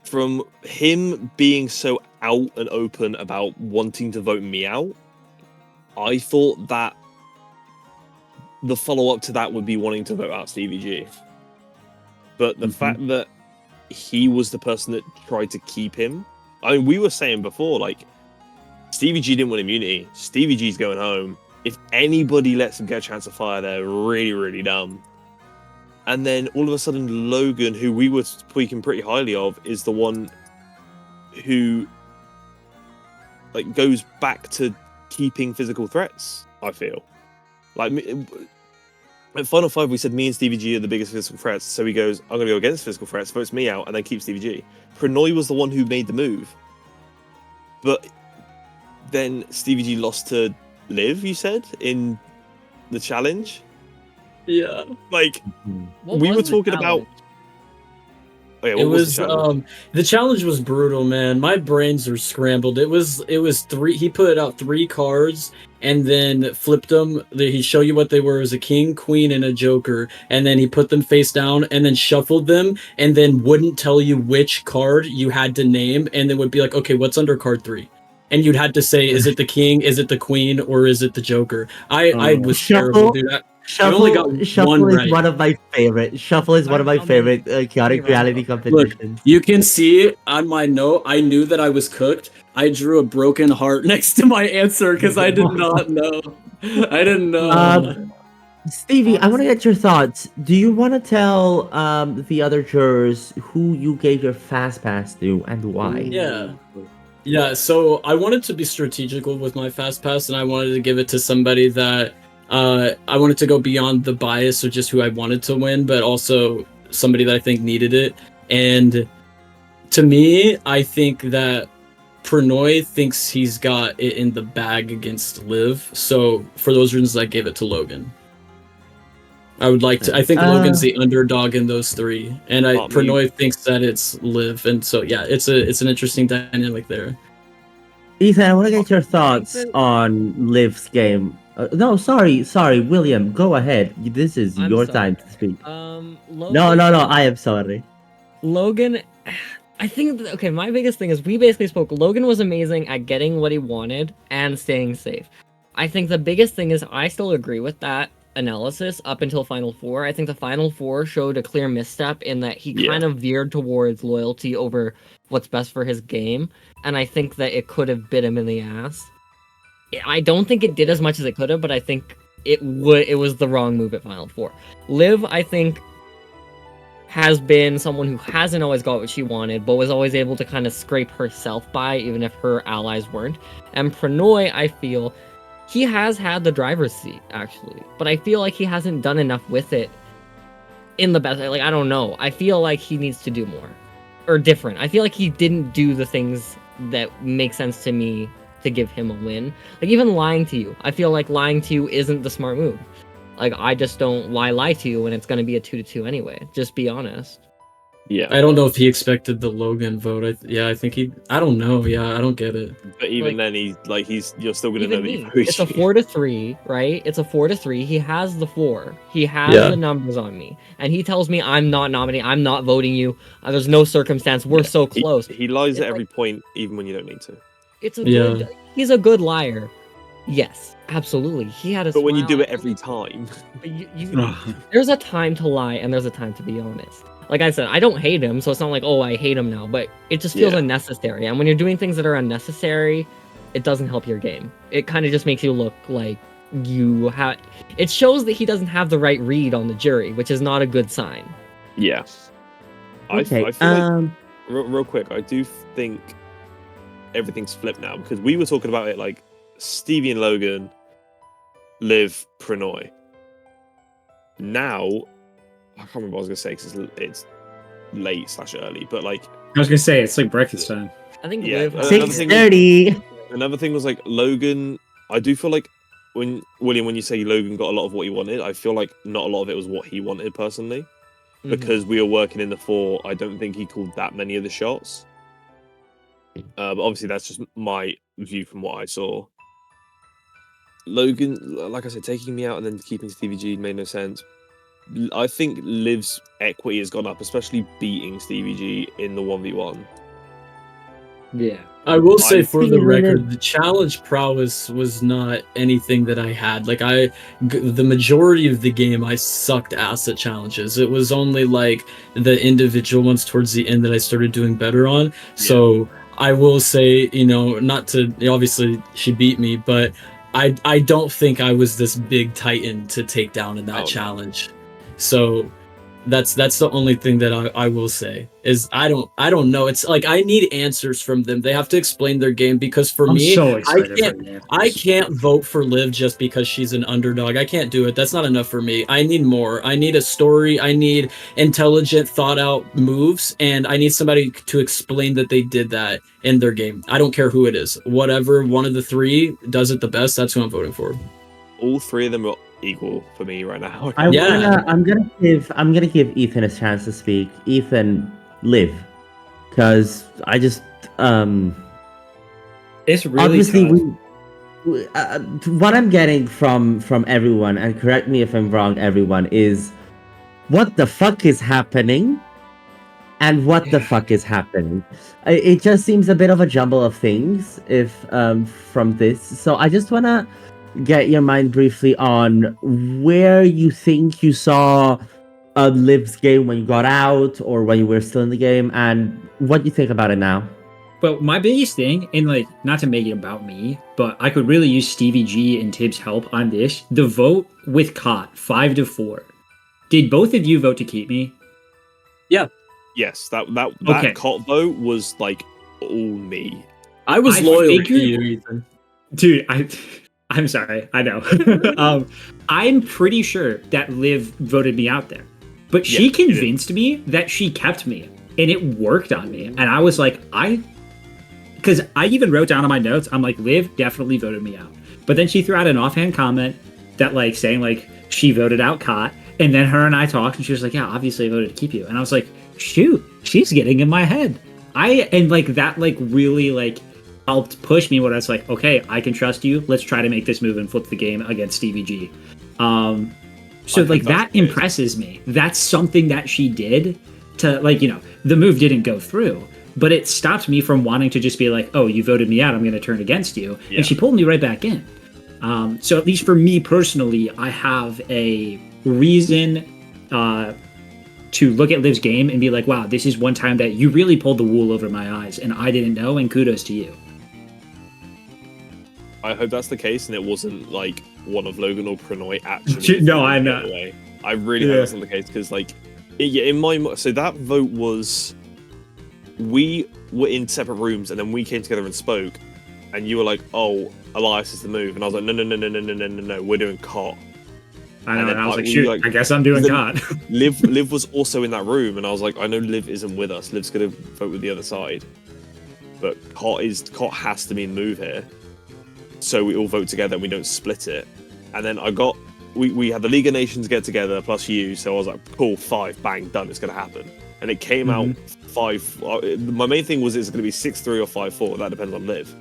from him being so out and open about wanting to vote me out. I thought that the follow-up to that would be wanting to vote out Stevie G. But the fact that he was the person that tried to keep him, I mean, we were saying before, Stevie G didn't win immunity. Stevie G's going home. If anybody lets him get a chance of fire, they're really, really dumb. And then all of a sudden, Logan, who we were speaking pretty highly of, is the one who like goes back to keeping physical threats. I feel like at Final Five, we said me and Stevie G are the biggest physical threats. So he goes, I'm going to go against physical threats, votes me out, and then keeps Stevie G. Prannoy was the one who made the move, but then Stevie G lost to Liv. You said in the challenge. Yeah. Like, What we was were the talking challenge? about. Oh, yeah, It what was the challenge? the challenge was brutal, man. My brains are scrambled. It was three. He put out 3 cards and then flipped them. He'd show you what they were as a king, queen, and a joker, and then he put them face down and then shuffled them and then wouldn't tell you which card you had to name, and then would be like, okay, what's under card 3? And you'd had to say, is it the king, is it the queen, or is it the joker? I was terrible, dude. I only got Shuffle one is right. one of my favorite. Shuffle is one of my How many- favorite chaotic reality Look, competitions. you can see on my note, I knew that I was cooked. I drew a broken heart next to my answer because I did not know. I didn't know. Stevie, I want to get your thoughts. Do you want to tell the other jurors who you gave your fast pass to and why? Yeah, so I wanted to be strategical with my fast pass, and I wanted to give it to somebody that I wanted to go beyond the bias of just who I wanted to win, but also somebody that I think needed it. And to me, I think that Prannoy thinks he's got it in the bag against Liv. So for those reasons, I gave it to Logan. I think Logan's the underdog in those 3, and Prannoy thinks that it's Liv, and so yeah, it's an interesting dynamic there. Ethan, I want to get your thoughts on Liv's game. No, sorry, William, go ahead. This is I'm your sorry. time to speak. Logan, No, I am sorry. Logan, I think, okay, my biggest thing is we basically spoke. Logan was amazing at getting what he wanted and staying safe. I think the biggest thing is I still agree with that analysis up until Final Four. I think the Final Four showed a clear misstep in that he kind of veered towards loyalty over what's best for his game, and I think that it could have bit him in the ass. I don't think it did as much as it could have, but I think it was the wrong move at Final Four. Liv, I think, has been someone who hasn't always got what she wanted, but was always able to kind of scrape herself by, even if her allies weren't. And Prannoy, I feel, he has had the driver's seat, actually, but I feel like he hasn't done enough with it in the best. Like, I don't know. I feel like he needs to do more. Or different. I feel like he didn't do the things that make sense to me to give him a win. Like, even lying to you. I feel like lying to you isn't the smart move. Like, I just don't lie to you when it's going to be a 2-2 anyway. Just be honest. Yeah. I don't know if he expected the Logan vote. I think I don't know. Yeah, I don't get it. But even Like, then, you're still gonna know Even that me. you voted. It's a 4-3, right? It's a 4-3. He has the 4. He has Yeah. the numbers on me. And he tells me I'm not nominating, I'm not voting you. There's no circumstance. We're so close. He lies It's at every like- point, even when you don't need to. It's a Yeah. good he's a good liar. Yes, absolutely. He had a But when you smile. do it every time, But there's a time to lie and there's a time to be honest. Like I said, I don't hate him, so it's not like, oh, I hate him now, but it just feels Yeah. unnecessary. And when you're doing things that are unnecessary, it doesn't help your game. It kind of just makes you look like you have. It shows that he doesn't have the right read on the jury, which is not a good sign. yeah. Okay. I feel like, real quick, I do think everything's flipped now because we were talking about it like Stevie and Logan, Liv, Prannoy. Now, I can't remember what I was gonna say because it's late / early, but like I was gonna say it's like breakfast time. I think Yeah, Liv. another has- thing- 6:30. another thing was like Logan. I do feel like when you say Logan got a lot of what he wanted, I feel like not a lot of it was what he wanted personally. Mhm. Because we were working in the 4, I don't think he called that many of the shots. But obviously, that's just my view from what I saw. Logan, like I said, taking me out and then keeping Stevie G made no sense. I think Liv's equity has gone up, especially beating Stevie G in the 1v1. Yeah. I will say I- for the record, the challenge prowess was not anything that I had. Like the majority of the game, I sucked ass at challenges. It was only like the individual ones towards the end that I started doing better on. So I will say, not to, obviously she beat me, but I don't think I was this big titan to take down in that challenge. So That's the only thing that I will say is I don't know. It's like I need answers from them. They have to explain their game because for I'm me, so I excited can't for the answers. I can't vote for Liv just because she's an underdog. I can't do it. That's not enough for me. I need more. I need a story. I need intelligent, thought out moves, and I need somebody to explain that they did that in their game. I don't care who it is. Whatever one of the three does it the best, that's who I'm voting for. All three of them are equal for me right now. I'm Yeah. gonna give Ethan a chance to speak. Ethan, live, because I just It's really obviously tough. what I'm getting from everyone, and correct me if I'm wrong, everyone, is what the fuck is happening, and what the fuck is happening. It just seems a bit of a jumble of things if from this. So I just wanna get your mind briefly on where you think you saw Liv's game when you got out or when you were still in the game, and what you think about it now. But my biggest thing, and like, not to make it about me, but I could really use Stevie G and Tibbs' help on this. The vote with Cott, 5-4. Did both of you vote to keep me? Yes, that Okay. Cott vote was like all me. I was I loyal to figured- you, Ethan. Dude, I'm sorry. I know. I'm pretty sure that Liv voted me out there. But she Yeah, she did. convinced me that she kept me. And it worked on me. And I was like, because I even wrote down on my notes, I'm like, Liv definitely voted me out. But then she threw out an offhand comment that like saying like she voted out Cott. And then her and I talked and she was like, yeah, obviously I voted to keep you. And I was like, shoot, she's getting in my head. And like that like really like helped push me when I was like, okay, I can trust you. Let's try to make this move and flip the game against Stevie G. So think like that's that good. impresses me. That's something that she did to like, the move didn't go through, but it stopped me from wanting to just be like, oh, you voted me out, I'm going to turn against you. Yeah. And she pulled me right back in. So at least for me personally, I have a reason to look at Liv's game and be like, wow, this is one time that you really pulled the wool over my eyes and I didn't know, and kudos to you. I hope that's the case, and it wasn't like one of Logan or Pranoy actually. No, I throwing know. it away. I really hope Yeah. that's not the case because, like, in my so that vote was we were in separate rooms and then we came together and spoke, and you were like, "Oh, Elias is the move," and I was like, "No, we're doing Cott." I know, And then and I was like, we, shoot, like- I guess I'm doing then- God. Liv was also in that room, and I was like, I know Liv isn't with us. Liv's gonna vote with the other side, but Cott has to be in the move here. So we all vote together and we don't split it. And then we had the League of Nations get together plus you, so I was like, cool, 5, bang, done, it's gonna happen. And it came out 5. My main thing was it's gonna be 6-3 or 5-4. That depends on Liv.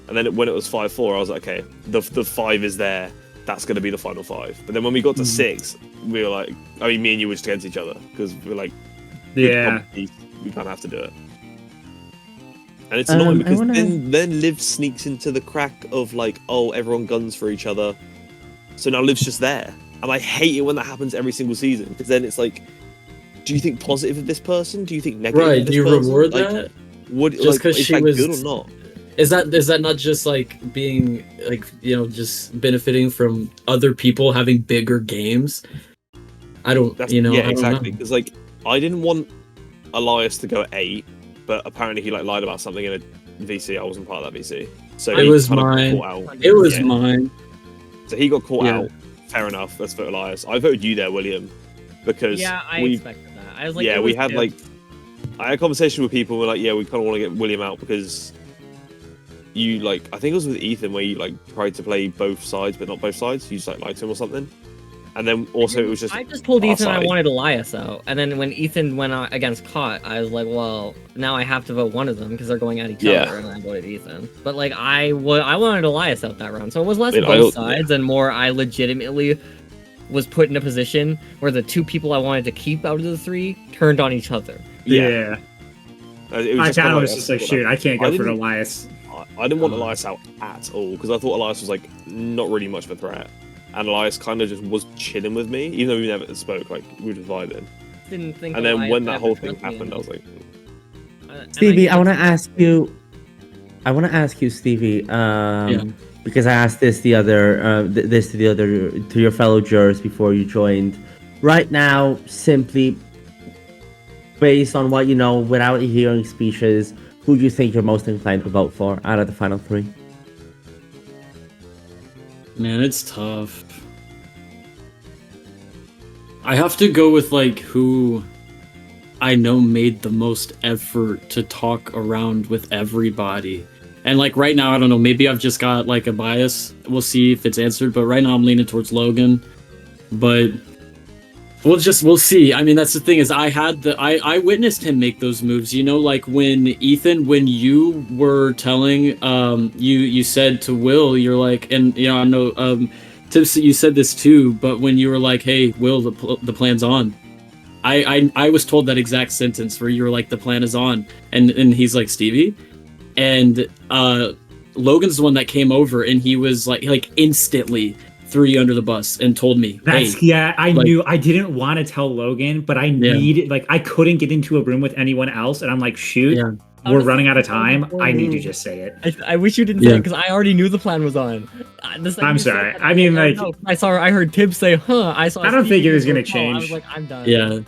And then when it was 5-4, I was like, okay, the 5 is there. That's going to be the final 5. But then when we got to 6, we were like, I mean, me and you were just against each other because we were like, Yeah. we kind of have to do it. And it's annoying because then Liv sneaks into the crack of like, oh, everyone guns for each other. So now Liv's just there. And I hate it when that happens every single season because then it's like, do you think positive of this person? Do you think negative Right? of this Do you person? reward Like, that? Would, Just like, 'cause is she that was- good or not? Is that not just like being like just benefiting from other people having bigger games? I don't That's, I yeah, don't exactly. know. Because like I didn't want Elias to go at 8, but apparently he like lied about something in a VC. I wasn't part of that VC, so It he was kind of got mine. caught out. It was Yeah. mine. So he got caught Yeah. out. Fair enough. Let's vote Elias. I voted you there, William, because Yeah, I we expected that. I was like, yeah it we was had Tibbs. like I had a conversation with people. We're like, yeah, we kind of want to get William out because you like I think it was with Ethan where you like tried to play both sides but not both sides. You just like lied to him or something. And then also it was just I just told our Ethan I side. wanted Elias out, and then when Ethan went out against Cott, I was like, well, now I have to vote one of them because they're going at each Yeah. other, and I voted Ethan. But like, I wanted Elias out that round, so it was less I mean, both I- sides and more I legitimately was put in a position where the 2 people I wanted to keep out of the 3 turned on each other. Yeah. It I just kind kinda of was just like, that's shoot, I can't I go for didn't- Elias. I didn't want Elias out at all because I thought Elias was like not really much of a threat, and Elias kind of just was chilling with me, even though we never spoke. Like we were just vibing. Didn't think. And then Elias when would that ever whole thing trust me happened, I was like, and Stevie, I didn't- want to ask you, Stevie, because I asked this to your fellow jurors before you joined right now, simply based on what you know, without hearing speeches, who do you think you're most inclined to vote for out of the final three? Man, it's tough. I have to go with like who I know made the most effort to talk around with everybody. And like right now, I don't know, maybe I've just got like a bias. We'll see if it's answered, but right now I'm leaning towards Logan. But we'll see. I mean, that's the thing is I witnessed him make those moves, you know, like when you were telling you said to Will, you're like, and you know, I know Tibbs, you said this too, but when you were like, hey, Will, the plan's on. I was told that exact sentence where you were like, the plan is on, and he's like, Stevie, and Logan's the one that came over, and he was like instantly threw you under the bus and told me, That's hey, yeah, I knew I didn't want to tell Logan, but I needed like I couldn't get into a room with anyone else, and I'm like, shoot, Yeah. we're running out of time. I need to just say it. I wish you didn't say it because I already knew the plan was on. I'm sorry. I mean, like, I heard Tibbs say, "Huh." I don't think it was gonna change. I was like, I'm done. Yeah.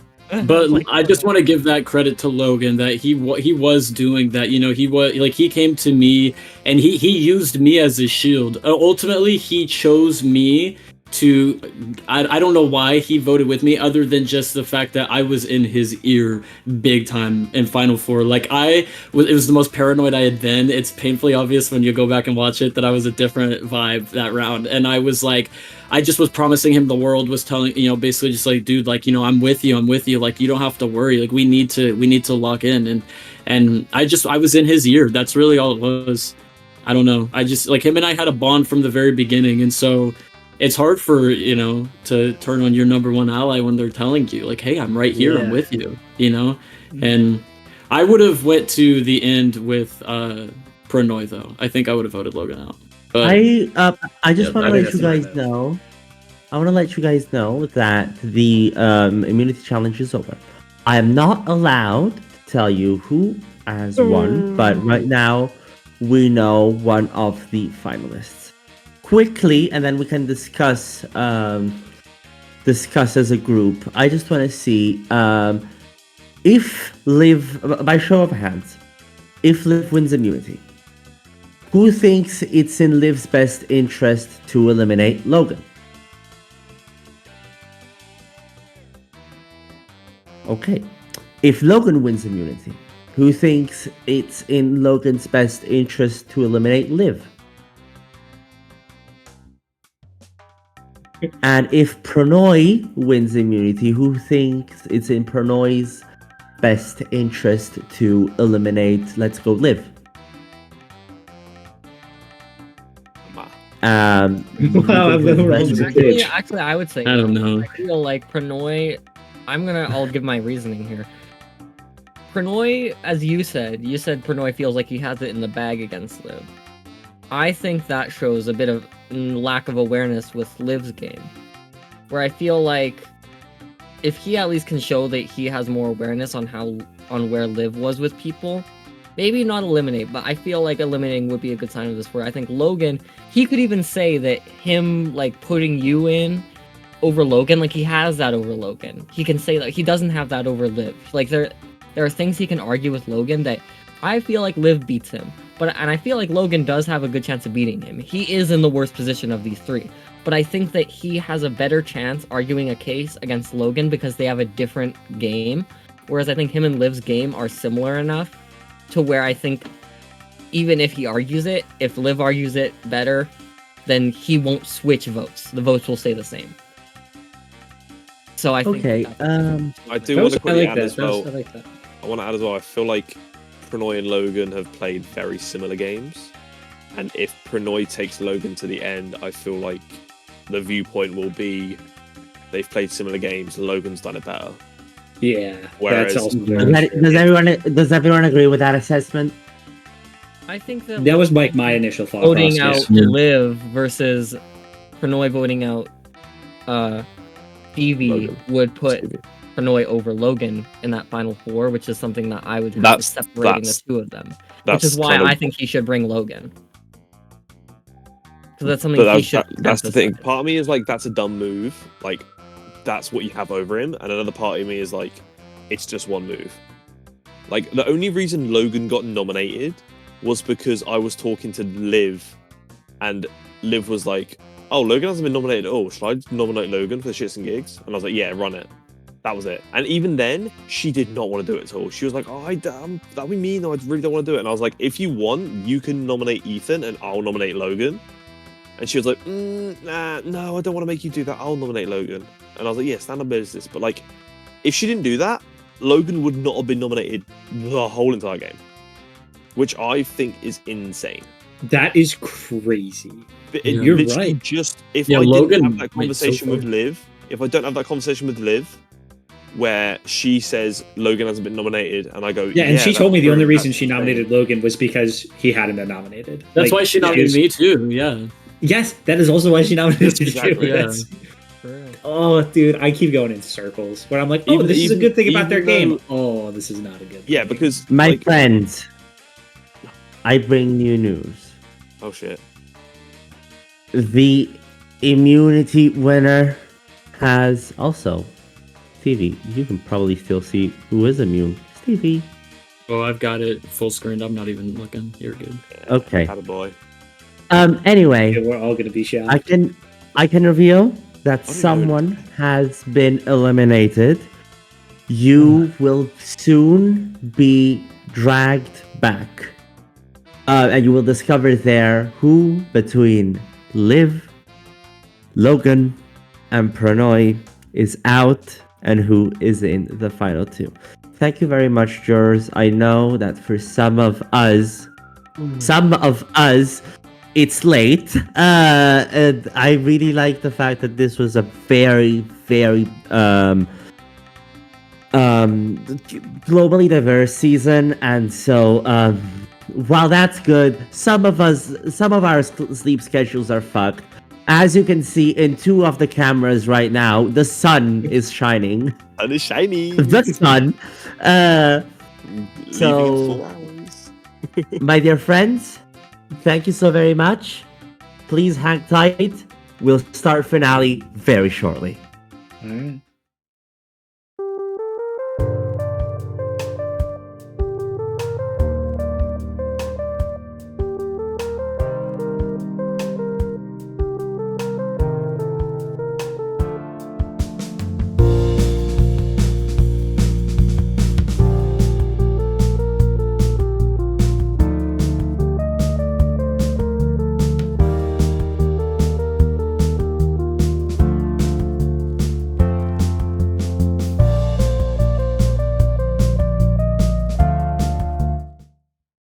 But I just want to give that credit to Logan that he was doing that. You know, he came to me and he used me as a shield. Ultimately, he chose me to. I don't know why he voted with me, other than just the fact that I was in his ear big time in Final Four. Like it was the most paranoid I had been. It's painfully obvious when you go back and watch it that I was a different vibe that round, and I was like. I just was promising him the world, was telling, you know, basically just like, dude, like, you know, I'm with you, like, you don't have to worry, like, we need to lock in, and I was in his ear. That's really all it was. I don't know, I just, like, him and I had a bond from the very beginning, and so it's hard for, you know, to turn on your number one ally when they're telling you, like, hey, I'm right here, I'm with you, you know, and I would have went to the end with Pranoy, though. I think I would have voted Logan out. But, I just want to let you guys know. I want to let you guys know that the immunity challenge is over. I am not allowed to tell you who has won, but right now we know one of the finalists. Quickly, and then we can discuss as a group. I just want to see if Liv, by show of hands, if Liv wins immunity. Who thinks it's in Liv's best interest to eliminate Logan? Okay. If Logan wins immunity, who thinks it's in Logan's best interest to eliminate Liv? And if Pranoy wins immunity, who thinks it's in Pranoy's best interest to eliminate Let's Go Liv? Actually, I would say I don't know. I feel like Pranoy. I'll give my reasoning here. Pranoy, as you said Pranoy feels like he has it in the bag against Liv. I think that shows a bit of lack of awareness with Liv's game, where I feel like if he at least can show that he has more awareness on where Liv was with people. Maybe not eliminate, but I feel like eliminating would be a good sign of this. Where I think Logan, he could even say that him like putting you in over Logan, like he has that over Logan. He can say that he doesn't have that over Liv. Like there are things he can argue with Logan that I feel like Liv beats him. And I feel like Logan does have a good chance of beating him. He is in the worst position of these three. But I think that he has a better chance arguing a case against Logan because they have a different game. Whereas I think him and Liv's game are similar enough to where I think even if he argues it, if Liv argues it better, then he won't switch votes. The votes will stay the same. So I think I do want to quickly add as well. I want to add as well, I feel like Pranoy and Logan have played very similar games. And if Pranoy takes Logan to the end, I feel like the viewpoint will be they've played similar games, Logan's done it better. Yeah, Whereas, that's also does everyone agree with that assessment? I think that was like my initial thought voting process. out Liv versus Pranoy voting out Stevie Logan. would put Pranoy over Logan in that final four, which is something that I would have separating the two of them. Which is why I think he should bring Logan. Because that's something he should. That's the thing. Part of me is like, that's a dumb move. Like, that's what you have over him, and another part of me is like, it's just one move. Like, the only reason Logan got nominated was because I was talking to Liv, and Liv was like, oh, Logan hasn't been nominated at all. Should I nominate Logan for the shits and gigs? And I was like, yeah, run it. That was it. And even then, she did not want to do it at all. She was like, oh, that'd be mean. I really don't want to do it. And I was like, if you want, you can nominate Ethan and I'll nominate Logan. And she was like, nah, no, I don't want to make you do that. I'll nominate Logan. And I was like, yeah, stand up business. But like, if she didn't do that, Logan would not have been nominated the whole entire game. Which I think is insane. That is crazy. You're right. Just if I Logan didn't have that conversation with Liv, if I don't have that conversation with Liv, where she says Logan hasn't been nominated, and I go, yeah, and she told me the only reason she nominated Logan was because he hadn't been nominated. That's why she nominated me too. Yeah. Yes, that is also why she nominated you. Exactly. Yeah. Oh, dude, I keep going in circles where I'm like, oh, this is a good thing about their game. Oh, this is not a good thing. Yeah, because My friends, I bring you news. Oh shit. The immunity winner has also Stevie. You can probably still see who is immune. Stevie. Oh, I've got it full screened. I'm not even looking. You're good. Okay. Attaboy. Anyway, Yeah, we're all gonna be shocked. I can reveal that someone has been eliminated. You will soon be dragged back. And you will discover there who between Liv, Logan, and Pranoy is out and who is in the final two. Thank you very much, jurors. I know that for some of us, it's late. And I really like the fact that this was a very, very globally diverse season, and so while that's good, some of our sleep schedules are fucked. As you can see in two of the cameras right now, the sun is shining. And it's shiny. The sun. So, my dear friends, thank you so very much. Please hang tight. We'll start finale very shortly. All right.